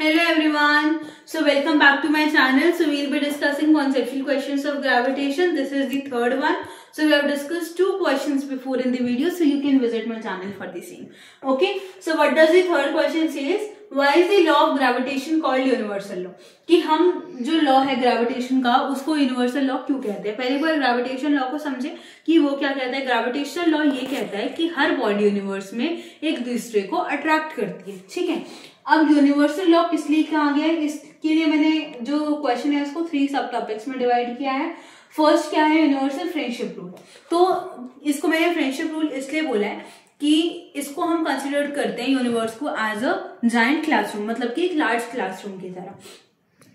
Hello everyone. So welcome back to my channel. So we'll be discussing conceptual questions of gravitation. This is the third one. So we have discussed two questions before in the video. So you can visit my channel for the same. Okay. So what does the third question says? Why is the law of gravitation called universal law? कि हम जो law है gravitation का उसको universal law क्यों कहते हैं? पहले बार ग्रेविटेशन लॉ को समझे कि वो क्या कहता है. ग्रेविटेशनल लॉ ये कहता है कि हर बॉडी यूनिवर्स में एक दूसरे को अट्रैक्ट करती है. ठीक है. अब यूनिवर्सल लॉ किस लिए कहा गया है, इसके लिए मैंने जो क्वेश्चन है उसको 3 सब टॉपिक्स में डिवाइड किया है. फर्स्ट क्या है, यूनिवर्सल फ्रेंडशिप रूल. तो इसको मैंने फ्रेंडशिप रूल इसलिए बोला है कि इसको हम कंसिडर करते हैं यूनिवर्स को एज अ जायंट क्लासरूम, मतलब कि एक लार्ज क्लासरूम की तरह.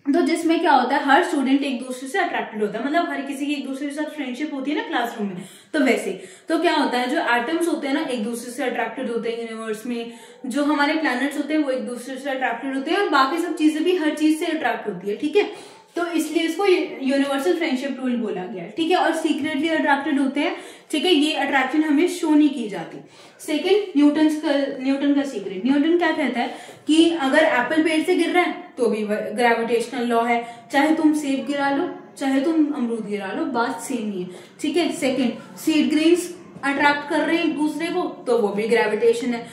तो जिसमें क्या होता है, हर स्टूडेंट एक दूसरे से अट्रैक्टेड होता है, मतलब हर किसी की एक दूसरे के साथ फ्रेंडशिप होती है ना क्लासरूम में. तो वैसे तो क्या होता है, जो एटम्स होते हैं ना एक दूसरे से अट्रैक्टेड होते हैं यूनिवर्स में. जो हमारे प्लैनेट्स होते हैं वो एक दूसरे से अट्रैक्टेड होते हैं और बाकी सब चीजें भी हर चीज से अट्रैक्ट होती है. ठीक है. तो इसलिए इसको यूनिवर्सल फ्रेंडशिप रूल बोला गया है. ठीक है. और सीक्रेटली अट्रैक्टेड होते हैं. ठीक है. ये अट्रैक्शन हमें शो नहीं की जाती. सेकंड, न्यूटन का सीक्रेट. न्यूटन क्या कहता है कि अगर एप्पल पेड़ से गिर रहा है तो भी ग्रेविटेशनल लॉ है, चाहे तुम सेब गिरा लो चाहे तुम अमरूद गिरा लो, बात सेम ही है. ठीक है. सेकंड, सीड ग्रेन्स अट्रैक्ट कर रहे हैं एक दूसरे को तो वो भी ग्रेविटेशन है.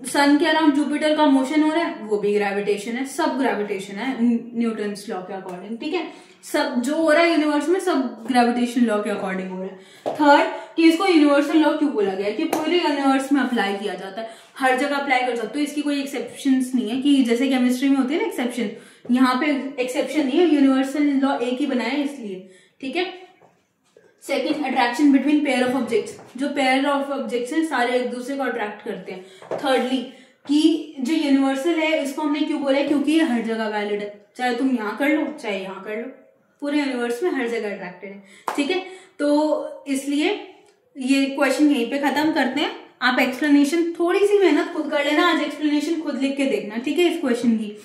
सन के अराउंड जुपिटर का मोशन हो रहा है वो भी ग्रेविटेशन है. सब ग्रेविटेशन है न्यूटन्स लॉ के अकॉर्डिंग. ठीक है. सब जो हो रहा है यूनिवर्स में सब ग्रेविटेशन लॉ के अकॉर्डिंग हो रहा है. थर्ड, कि इसको यूनिवर्सल लॉ क्यों बोला गया है, कि पूरे यूनिवर्स में अप्लाई किया जाता है, हर जगह अप्लाई कर सकते हो. इसकी कोई एक्सेप्शंस नहीं है कि जैसे केमिस्ट्री में होती है ना एक्सेप्शन, यहाँ पे एक्सेप्शन नहीं है. यूनिवर्सल लॉ एक ही बनाया है इसलिए. ठीक है. Second, attraction between pair of objects. जो पेयर ऑफ ऑब्जेक्ट्स हैं सारे एक दूसरे को अट्रैक्ट करते हैं. थर्डली, कि जो यूनिवर्सल है इसको हमने क्यों बोला है, क्योंकि ये हर जगह वैलिड है, चाहे तुम यहाँ कर लो चाहे यहाँ कर लो, पूरे यूनिवर्स में हर जगह अट्रैक्टेड है. ठीक है. तो इसलिए ये क्वेश्चन यहीं पे खत्म करते हैं. आप एक्सप्लेनेशन थोड़ी सी मेहनत खुद कर लेना, आज एक्सप्लेनेशन खुद लिख के देखना. ठीक है. इस क्वेश्चन की.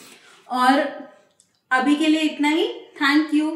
और अभी के लिए इतना ही. Thank you.